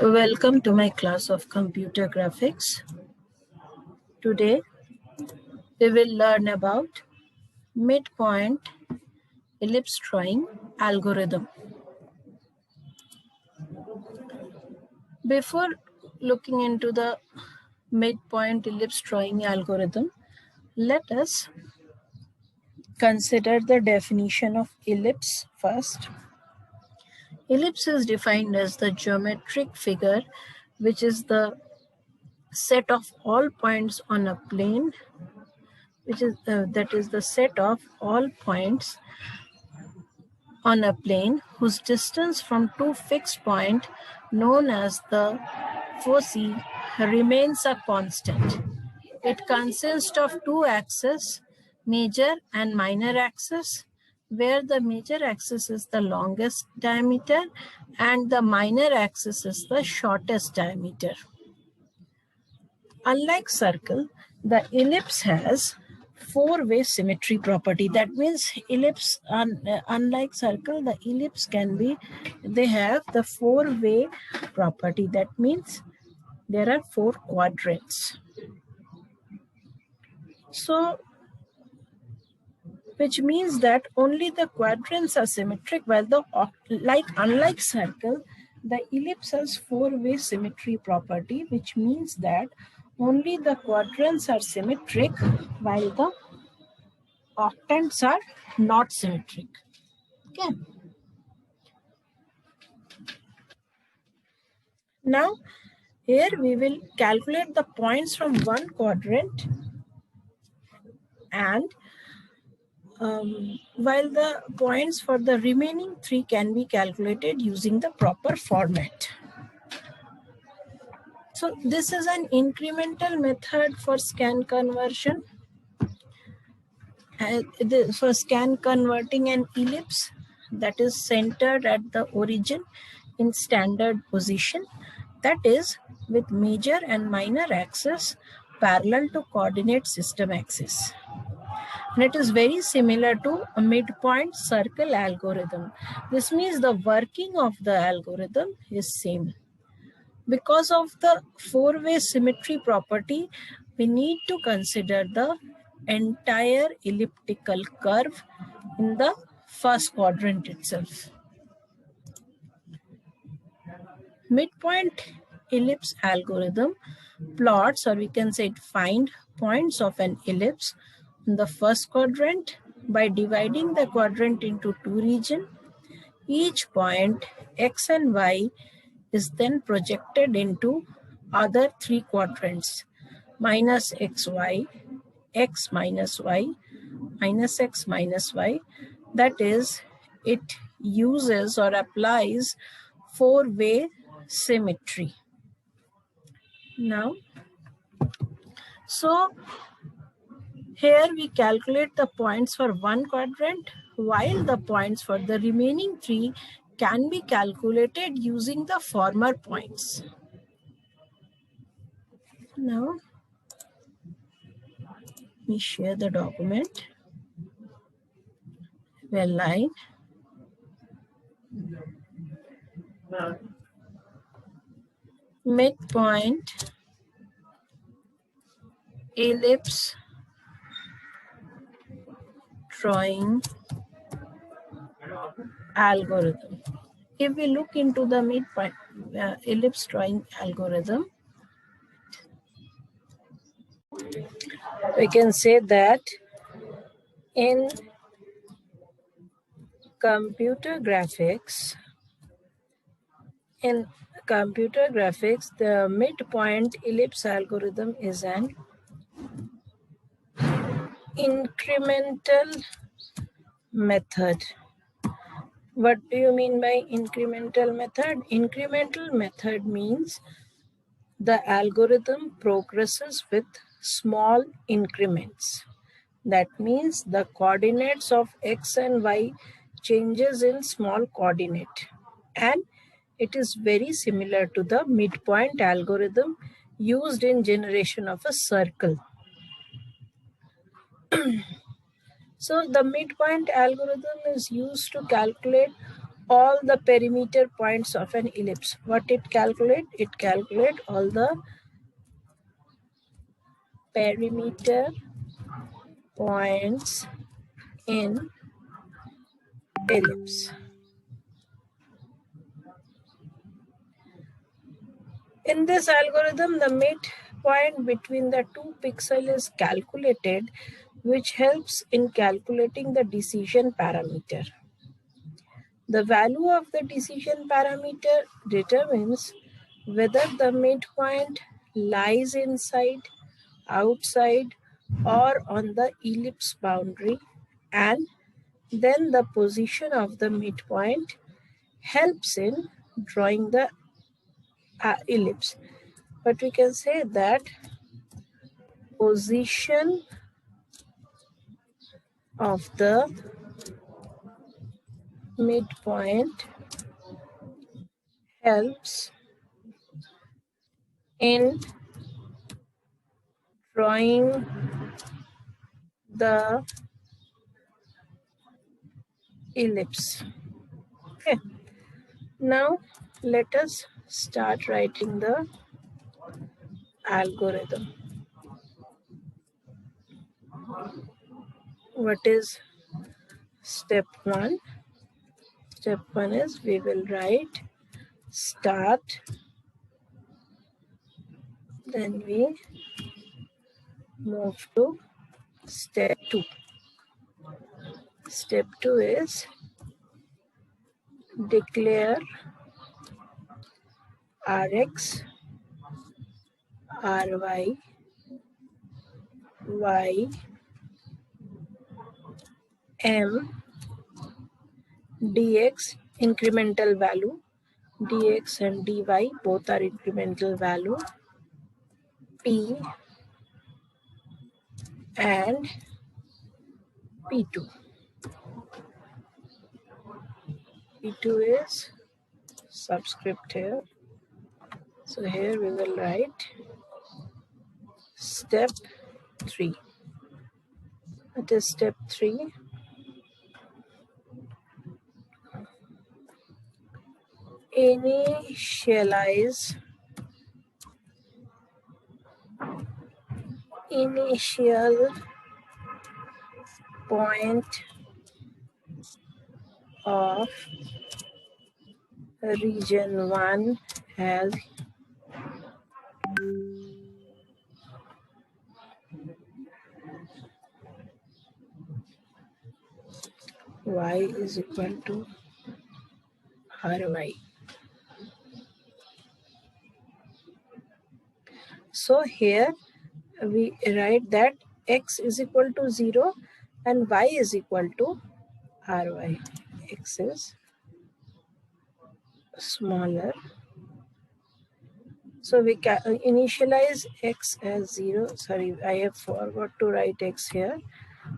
Welcome to my class of computer graphics. Today we will learn about midpoint ellipse drawing algorithm. Before looking into the midpoint ellipse drawing algorithm, let us consider the definition of ellipse first. Ellipse is defined as the geometric figure which is the set of all points on a plane, that is the set of all points on a plane whose distance from two fixed points known as the foci remains a constant. It consists of two axes, major and minor axis, where the major axis is the longest diameter and the minor axis is the shortest diameter. Unlike circle, the ellipse has four-way symmetry property. That means ellipse, unlike circle, the ellipse they have the four-way property. That means there are four quadrants. So, which means that only the quadrants are symmetric, while unlike circle, the ellipse has four-way symmetry property, which means that only the quadrants are symmetric while the octants are not symmetric. Okay. Now, here we will calculate the points from one quadrant, and while the points for the remaining three can be calculated using the proper format. So this is an incremental method for scan conversion. For scan converting an ellipse that is centered at the origin in standard position, that is with major and minor axis parallel to coordinate system axis. And it is very similar to a midpoint circle algorithm. This means the working of the algorithm is same. Because of the four-way symmetry property, we need to consider the entire elliptical curve in the first quadrant itself. Midpoint ellipse algorithm plots, or we can say find points of an ellipse in the first quadrant by dividing the quadrant into two regions. Each point x and y is then projected into other three quadrants, minus xy, x minus y, minus x minus y. That is, it uses or applies four-way symmetry. Now, so here we calculate the points for one quadrant, while the points for the remaining three can be calculated using the former points. Now, let me share the document. Well line. Midpoint ellipse drawing algorithm. If we look into the midpoint ellipse drawing algorithm, we can say that in computer graphics, the midpoint ellipse algorithm is an incremental method. What do you mean by incremental method? Incremental method means the algorithm progresses with small increments. That means the coordinates of x and y changes in small coordinate, and it is very similar to the midpoint algorithm used in generation of a circle. So the midpoint algorithm is used to calculate all the perimeter points of an ellipse. What it calculate? It calculate all the perimeter points in ellipse. In this algorithm, the midpoint between the two pixels is calculated, which helps in calculating the decision parameter. The value of the decision parameter determines whether the midpoint lies inside, outside, or on the ellipse boundary, and then the position of the midpoint helps in drawing the ellipse. But we can say that position of the midpoint helps in drawing the ellipse. Okay. Now let us start writing the algorithm. What is step 1? Step 1 is we will write start, then we move to step 2. Step 2 is declare Rx, Ry, Y, M, dx incremental value. Dx and dy both are incremental value. P and P2. P2 is subscript here. So here we will write step 3. What is step 3? Initialize initial point of region 1 as y is equal to ry. So here we write that x is equal to 0 and y is equal to ry. X is smaller. So we can initialize x as 0. Sorry, I have forgot to write x here.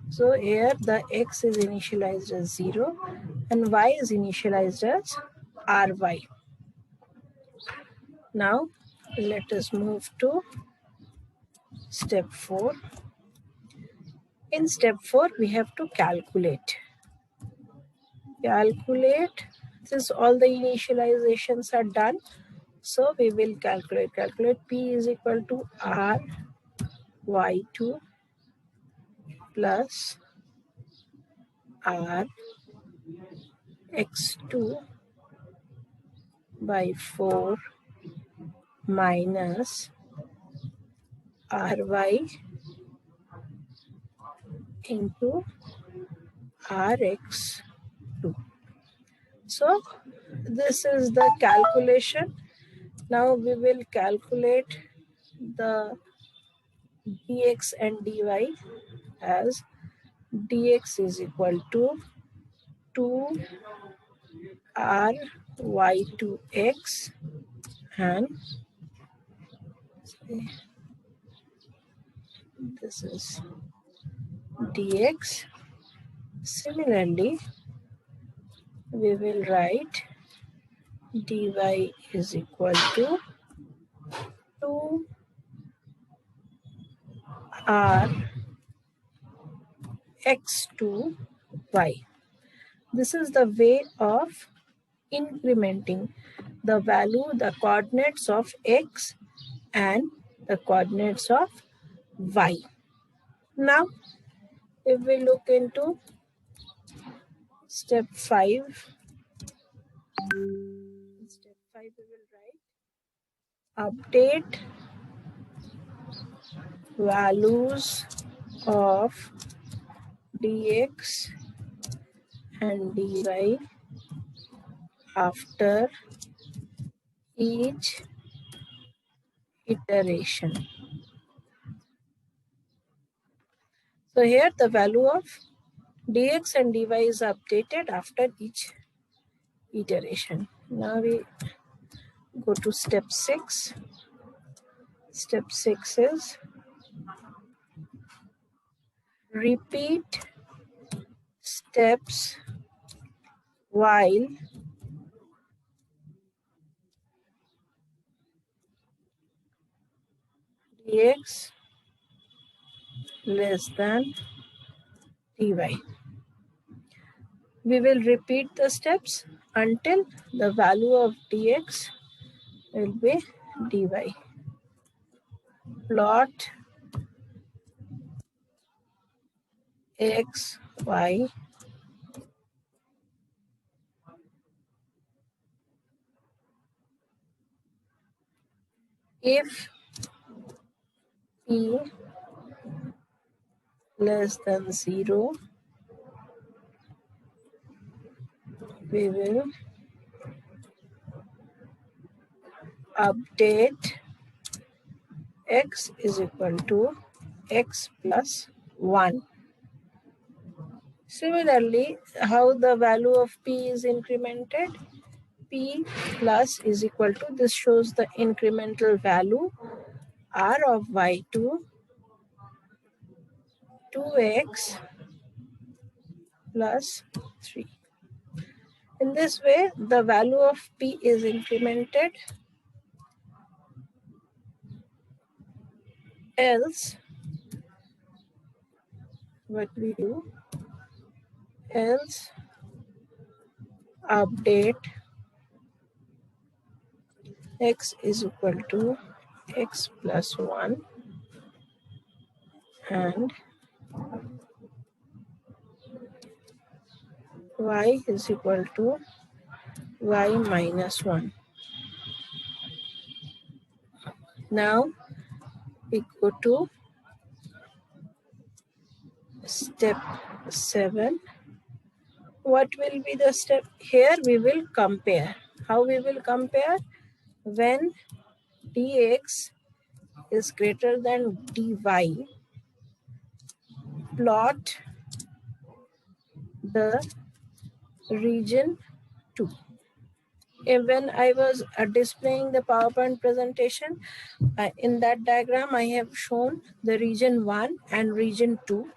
So here the x is initialized as 0 and y is initialized as ry. Now let us move to step 4. In step 4 we have to calculate. Since all the initializations are done, so we will calculate. P is equal to ry2 plus rx2 by 4 minus ry into rx2. So this is the calculation. Now we will calculate the dx and dy as dx is equal to 2ry2x and this is dx. Similarly, we will write dy is equal to 2rx2y. This is the way of incrementing the value, the coordinates of x and the coordinates of y. Now, if we look into step 5, step 5 we will write update values of dx and dy after each iteration. So here the value of dx and dy is updated after each iteration. Now we go to step 6. Step 6 is repeat steps while dx less than dy. We will repeat the steps until the value of dx will be dy. Plot x, y, if p less than 0, we will update x is equal to x plus 1. Similarly, how the value of p is incremented? P plus is equal to, this shows the incremental value r of y to 2x plus 3. In this way, the value of p is incremented, else what we do, else update x is equal to x plus 1 and y is equal to y minus 1. Now we go to step 7. What will be the step? Here we will compare. How we will compare? When dx is greater than dy, plot the region 2. When I was displaying the PowerPoint presentation, in that diagram I have shown the region 1 and region 2.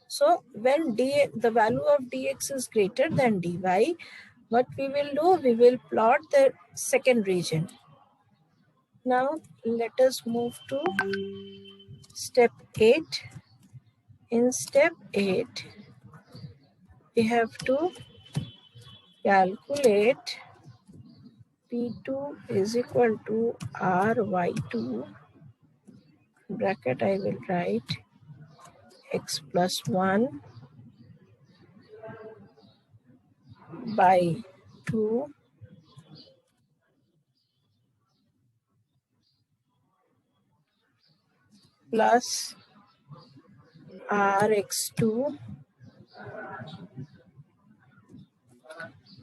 So when the value of dx is greater than dy, what we will do, we will plot the second region. Now let us move to step 8. In step 8, we have to calculate P2 is equal to RY2, bracket I will write x plus 1 by 2 plus Rx2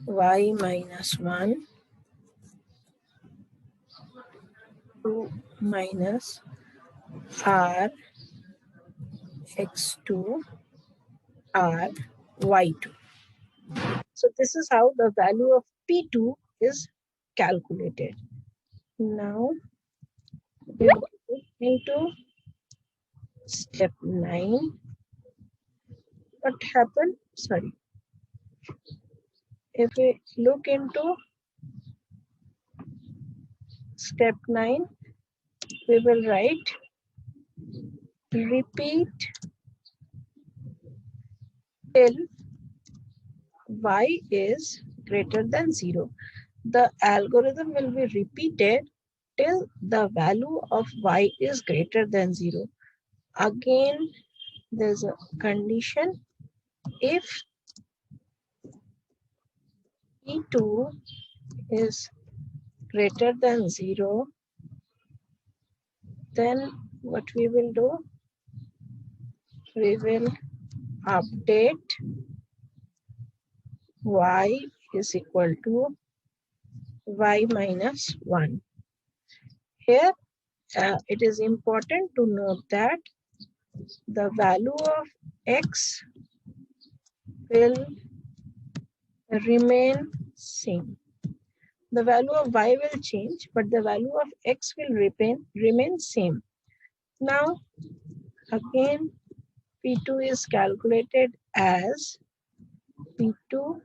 y minus 1 2 minus Rx2 Ry2. So this is how the value of P2 is calculated. Now we go into step 9. What happened? Sorry. If we look into step 9, we will write repeat till y is greater than 0. the algorithm will be repeated till the value of y is greater than 0. Again, there's a condition. If P2 is greater than 0, then what we will do? We will update y is equal to y minus 1. Here, it is important to note that the value of x will remain same. The value of y will change, but the value of x will remain same. Now, again, P2 is calculated as P2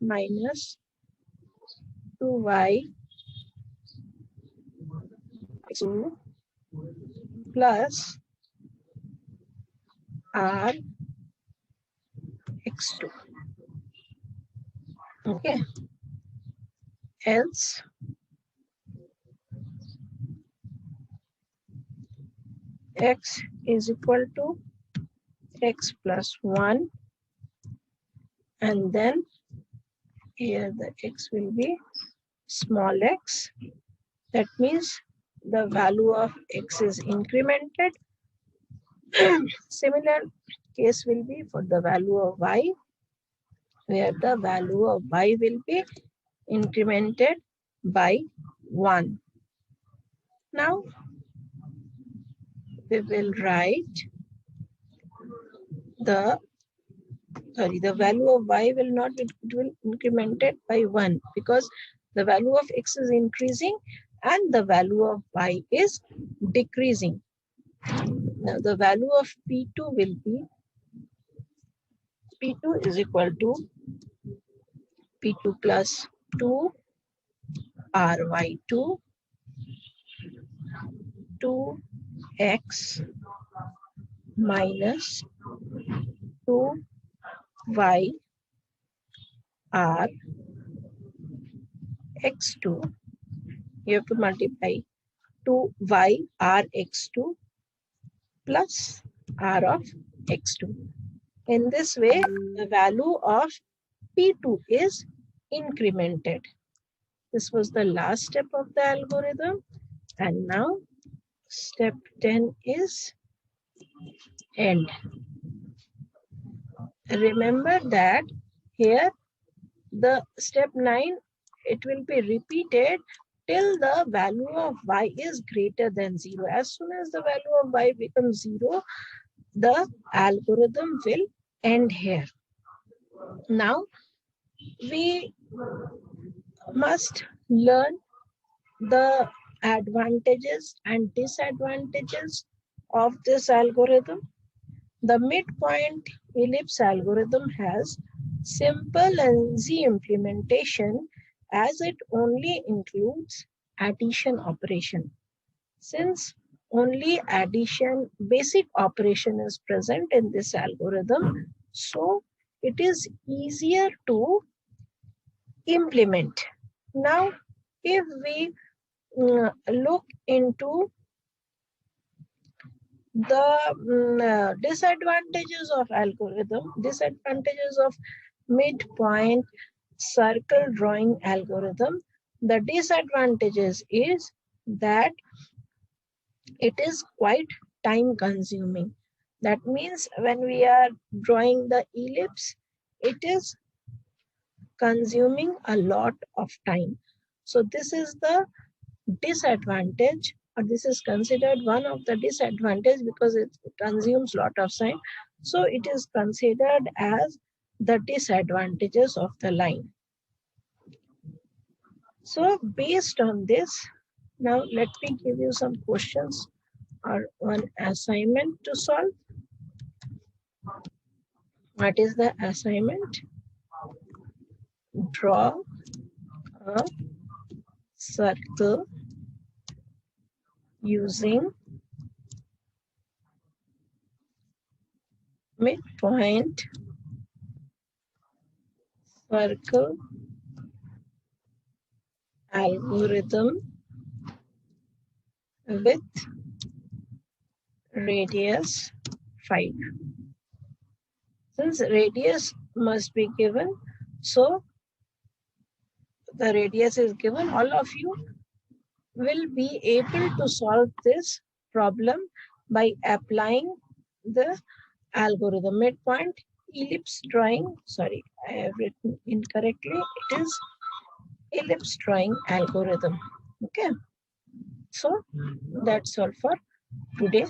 minus 2y 2 plus r x2. Okay. Else x is equal to x plus 1, and then here the x will be small x. That means the value of x is incremented. Similar case will be for the value of y, where the value of y will be incremented by 1. Now, we will write the value of y will not be, it will incremented by 1 because the value of x is increasing and the value of y is decreasing. Now, the value of P2 will be P2 is equal to P2 plus 2 ry2 2x minus 2y r x2. You have to multiply 2y r x2 plus r of x2. In this way, the value of P2 is incremented. This was the last step of the algorithm. And now step 10 is end. Remember that here the step 9, it will be repeated till the value of y is greater than 0. As soon as the value of y becomes 0, the algorithm will end here. Now, we must learn the advantages and disadvantages of this algorithm. The midpoint ellipse algorithm has simple and easy implementation as it only includes addition operation. Since only addition basic operation is present in this algorithm, so it is easier to implement. Now, if we look into the disadvantages of algorithm, disadvantages of midpoint circle drawing algorithm, the disadvantages is that it is quite time consuming. That means when we are drawing the ellipse, it is consuming a lot of time. So this is the disadvantage, or this is considered one of the disadvantage because it consumes lot of time. So it is considered as the disadvantages of the line. So based on this, now let me give you some questions or one assignment to solve. What is the assignment? Draw a circle using midpoint circle algorithm with radius 5. Since radius must be given, so the radius is given, all of you will be able to solve this problem by applying the algorithm. Midpoint ellipse drawing, sorry, I have written incorrectly. It is ellipse drawing algorithm. Okay, so that's all for today.